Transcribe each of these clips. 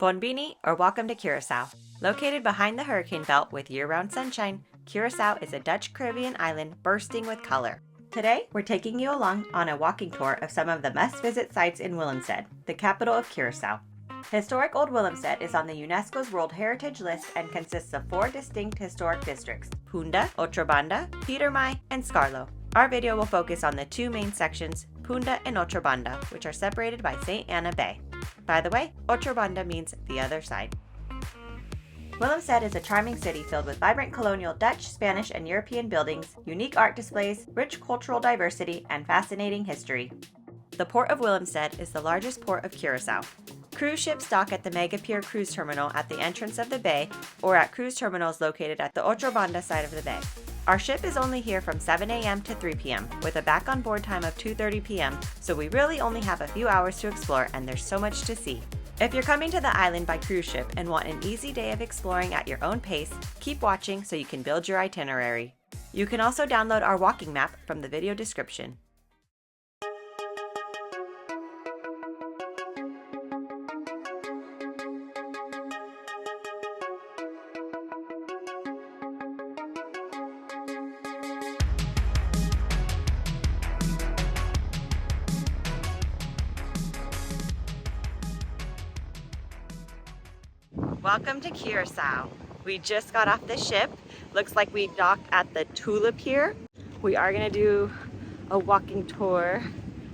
Bonbini, or welcome to Curaçao. Located behind the hurricane belt with year-round sunshine, Curaçao is a Dutch Caribbean island bursting with color. Today, we're taking you along on a walking tour of some of the must-visit sites in Willemstad, the capital of Curaçao. Historic Old Willemstad is on the UNESCO's World Heritage List and consists of 4 distinct historic districts: Punda, Otrobanda, Pietermai, and Scarlo. Our video will focus on the 2 main sections, Punda and Otrobanda, which are separated by St. Anna Bay. By the way, Otrobanda means the other side. Willemstad is a charming city filled with vibrant colonial Dutch, Spanish, and European buildings, unique art displays, rich cultural diversity, and fascinating history. The Port of Willemstad is the largest port of Curaçao. Cruise ships dock at the Mega Pier cruise terminal at the entrance of the bay or at cruise terminals located at the Otrobanda side of the bay. Our ship is only here from 7 a.m. to 3 p.m. with a back on board time of 2:30 p.m., so we really only have a few hours to explore and there's so much to see. If you're coming to the island by cruise ship and want an easy day of exploring at your own pace, keep watching so you can build your itinerary. You can also download our walking map from the video description. Welcome to Curaçao. We just got off the ship. Looks like we docked at the Tula Pier. We are gonna do a walking tour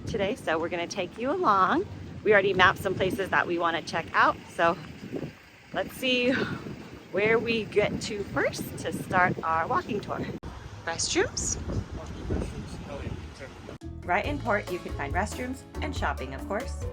today, so we're gonna take you along. We already mapped some places that we wanna check out, so let's see where we get to first to start our walking tour. Restrooms? Right in port, you can find restrooms and shopping, of course.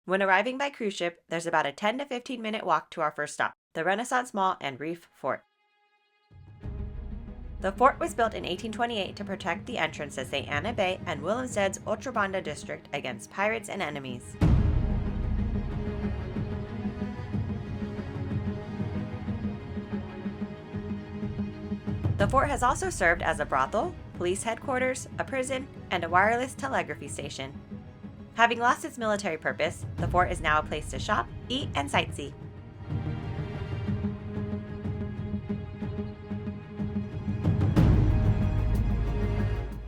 When arriving by cruise ship, there's about a 10 to 15 minute walk to our first stop, the Renaissance Mall Rif Fort. The fort was built in 1828 to protect the entrance to St. Anna Bay and Willemstad's Otrobanda district against pirates and enemies. The fort has also served as a brothel, police headquarters, a prison, and a wireless telegraphy station. Having lost its military purpose, the fort is now a place to shop, eat, and sightsee.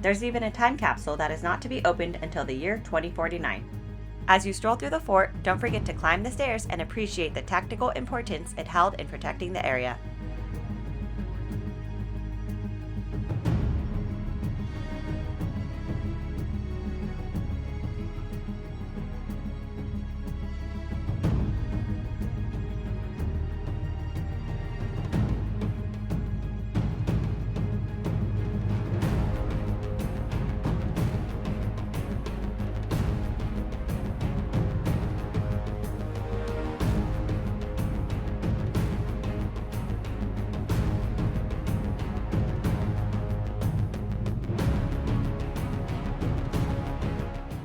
There's even a time capsule that is not to be opened until the year 2049. As you stroll through the fort, don't forget to climb the stairs and appreciate the tactical importance it held in protecting the area.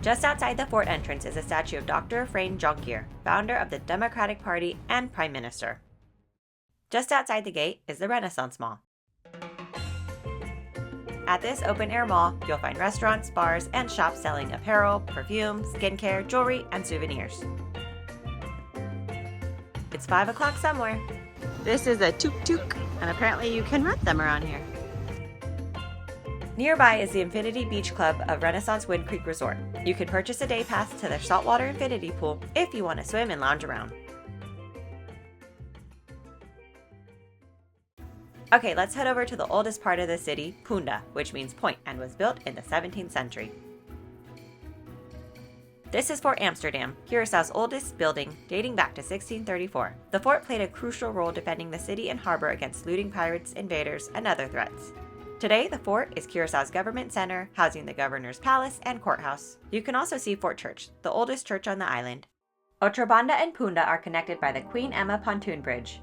Just outside the fort entrance is a statue of Dr. Efrain Jonker, founder of the Democratic Party and Prime Minister. Just outside the gate is the Renaissance Mall. At this open-air mall, you'll find restaurants, bars, and shops selling apparel, perfume, skincare, jewelry, and souvenirs. It's 5 o'clock somewhere. This is a tuk-tuk, and apparently you can rent them around here. Nearby is the Infinity Beach Club of Renaissance Wind Creek Resort. You can purchase a day pass to their saltwater infinity pool if you want to swim and lounge around. Okay, let's head over to the oldest part of the city, Punda, which means point, and was built in the 17th century. This is Fort Amsterdam, Curaçao's oldest building, dating back to 1634. The fort played a crucial role defending the city and harbor against looting pirates, invaders, and other threats. Today, the fort is Curaçao's government center, housing the governor's palace and courthouse. You can also see Fort Church, the oldest church on the island. Otrobanda and Punda are connected by the Queen Emma pontoon bridge.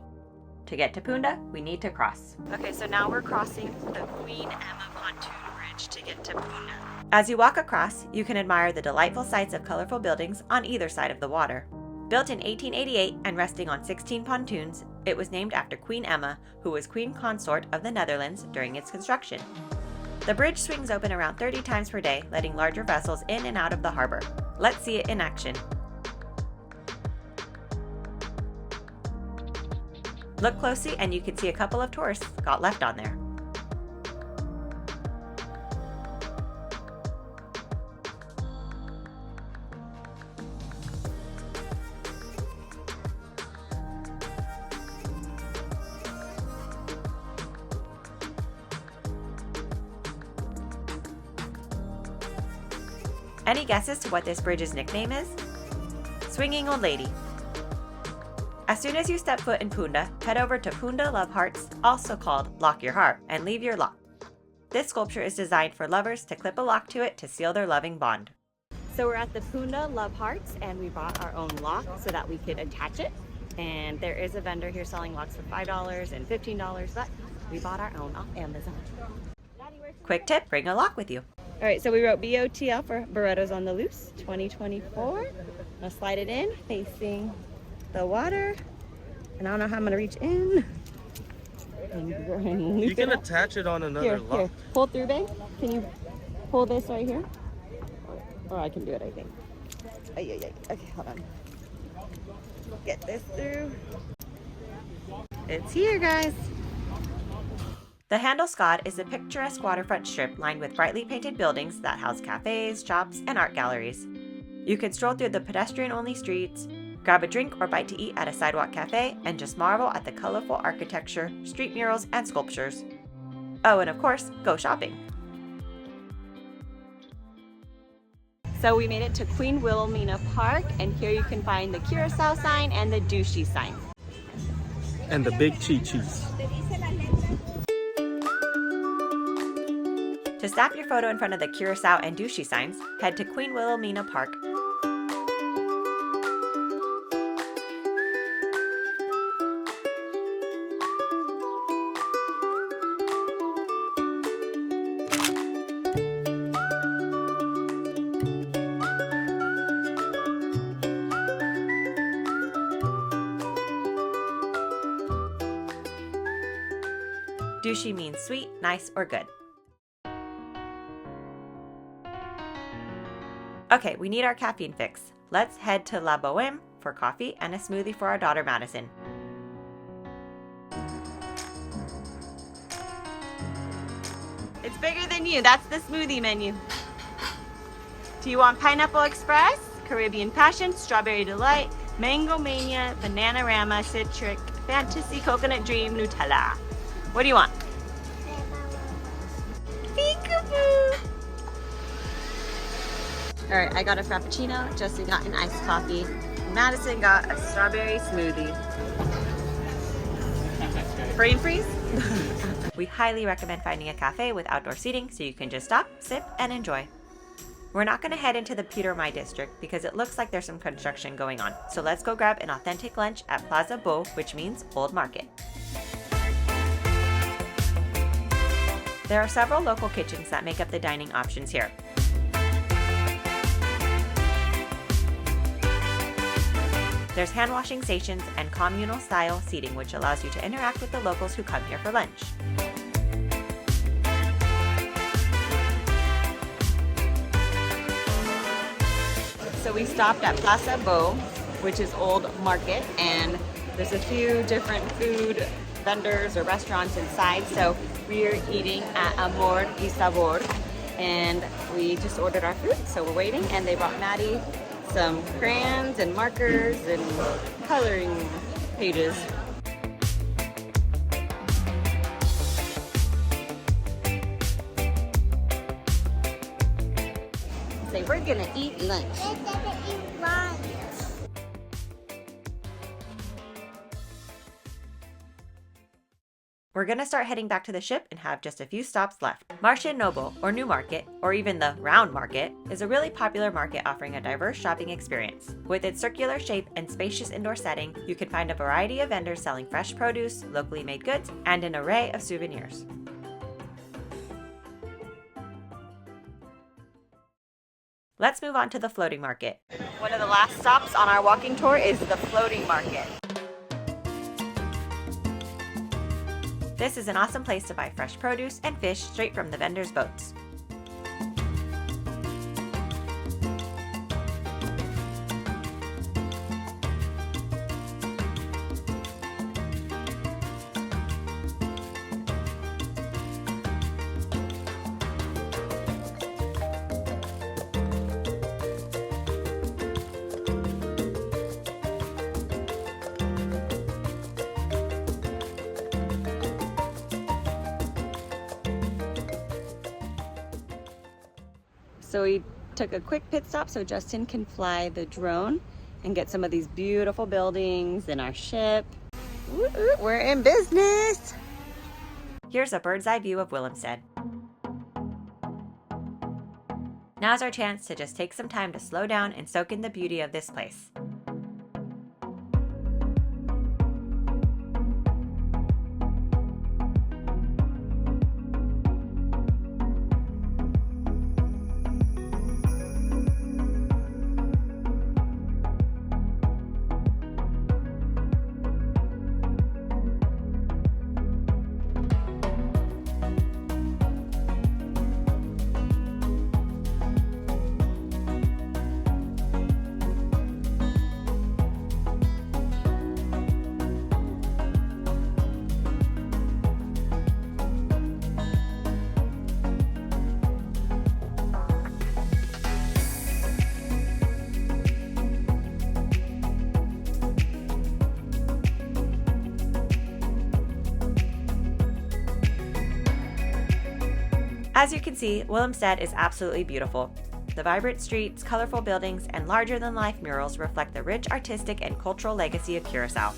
To get to Punda, we need to cross. Okay, so now we're crossing the Queen Emma pontoon bridge to get to Punda. As you walk across, you can admire the delightful sights of colorful buildings on either side of the water. Built in 1888 and resting on 16 pontoons, it was named after Queen Emma, who was Queen Consort of the Netherlands during its construction. The bridge swings open around 30 times per day, letting larger vessels in and out of the harbor. Let's see it in action. Look closely and you can see a couple of tourists got left on there. Any guesses to what this bridge's nickname is? Swinging Old Lady. As soon as you step foot in Punda, head over to Punda Love Hearts, also called Lock Your Heart, and leave your lock. This sculpture is designed for lovers to clip a lock to it to seal their loving bond. So we're at the Punda Love Hearts and we bought our own lock so that we could attach it. And there is a vendor here selling locks for $5 and $15, but we bought our own off Amazon. Quick tip, bring a lock with you. All right, so we wrote BOTL for Barrettos on the Loose 2024. I'll slide it in facing the water, and I don't know how I'm gonna reach in. And you can attach it on another lock. Here, pull through, babe. Can you pull this right here? Or I can do it, I think. Okay, hold on. Get this through. It's here, guys. The Handelskade is a picturesque waterfront strip lined with brightly painted buildings that house cafes, shops, and art galleries. You can stroll through the pedestrian-only streets, grab a drink or bite to eat at a sidewalk cafe, and just marvel at the colorful architecture, street murals, and sculptures. Oh, and of course, go shopping. So we made it to Queen Wilhelmina Park, and here you can find the Curaçao sign and the Dushi sign. And the big chi-chis. To snap your photo in front of the Curaçao and Dushi signs, head to Queen Wilhelmina Park. Dushi means sweet, nice, or good. Okay, we need our caffeine fix. Let's head to La Bohème for coffee and a smoothie for our daughter Madison. It's bigger than you. That's the smoothie menu. Do you want Pineapple Express, Caribbean Passion, Strawberry Delight, Mango Mania, Bananarama, Citric, Fantasy Coconut Dream, Nutella? What do you want? Peekaboo! All right, I got a Frappuccino, Justin got an iced coffee, Madison got a strawberry smoothie. Brain freeze? We highly recommend finding a cafe with outdoor seating so you can just stop, sip, and enjoy. We're not going to head into the Peter Mai district because it looks like there's some construction going on. So let's go grab an authentic lunch at Plasa Bieu, which means Old Market. There are several local kitchens that make up the dining options here. There's hand washing stations and communal-style seating, which allows you to interact with the locals who come here for lunch. So we stopped at Plasa Bieu, which is Old Market, and there's a few different food vendors or restaurants inside. So we're eating at Amor y Sabor, and we just ordered our food, so we're waiting, and they brought Maddie some crayons and markers and coloring pages. Say, we're gonna eat lunch. We're gonna eat lunch. We're gonna start heading back to the ship and have just a few stops left. Marshe Nobo, or New Market, or even the Round Market, is a really popular market offering a diverse shopping experience. With its circular shape and spacious indoor setting, you can find a variety of vendors selling fresh produce, locally made goods, and an array of souvenirs. Let's move on to the floating market. One of the last stops on our walking tour is the floating market. This is an awesome place to buy fresh produce and fish straight from the vendors' boats. So we took a quick pit stop so Justin can fly the drone and get some of these beautiful buildings in our ship. We're in business! Here's a bird's eye view of Willemstad. Now's our chance to just take some time to slow down and soak in the beauty of this place. As you can see, Willemstad is absolutely beautiful. The vibrant streets, colorful buildings, and larger-than-life murals reflect the rich artistic and cultural legacy of Curaçao.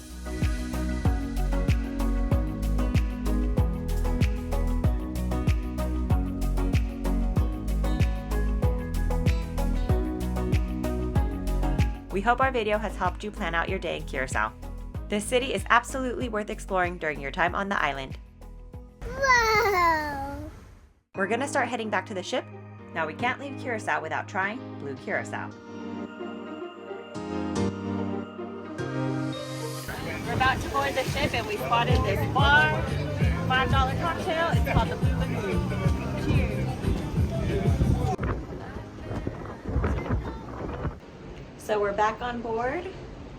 We hope our video has helped you plan out your day in Curaçao. This city is absolutely worth exploring during your time on the island. Wow. We're gonna start heading back to the ship. Now we can't leave Curaçao without trying Blue Curaçao. We're about to board the ship and we spotted this bar, $5 cocktail. It's called the Blue Lagoon. Cheers. So we're back on board.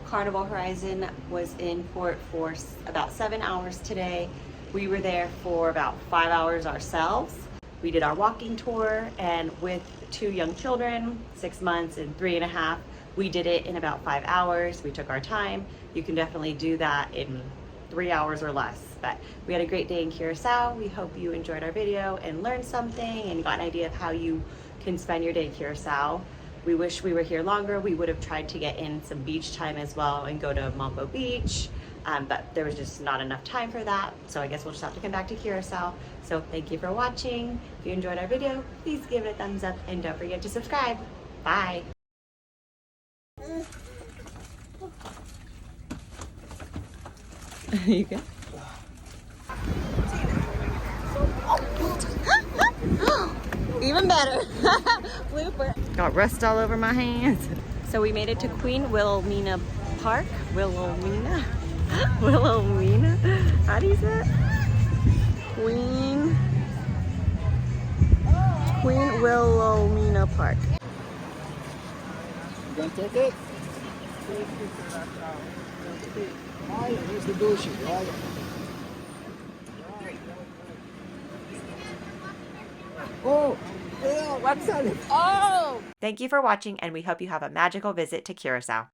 Carnival Horizon was in port for about 7 hours today. We were there for about 5 hours ourselves. We did our walking tour, and with 2 young children, 6 months and 3.5, we did it in about 5 hours. We took our time. You can definitely do that in 3 hours or less. But we had a great day in Curaçao. We hope you enjoyed our video and learned something and got an idea of how you can spend your day in Curaçao. We wish we were here longer. We would have tried to get in some beach time as well and go to Mambo Beach. But there was just not enough time for that. So I guess we'll just have to come back to Curaçao. So thank you for watching. If you enjoyed our video, please give it a thumbs up and don't forget to subscribe. Bye. You good? Even better. Blooper. Got rust all over my hands. So we made it to Queen Wilhelmina Park. Wilhelmina? Wilhelmina? How do you say it? Queen Wilhelmina Park. You gonna take it? Here's the Dushi. Oh, what's that? Oh! Thank you for watching, and we hope you have a magical visit to Curaçao.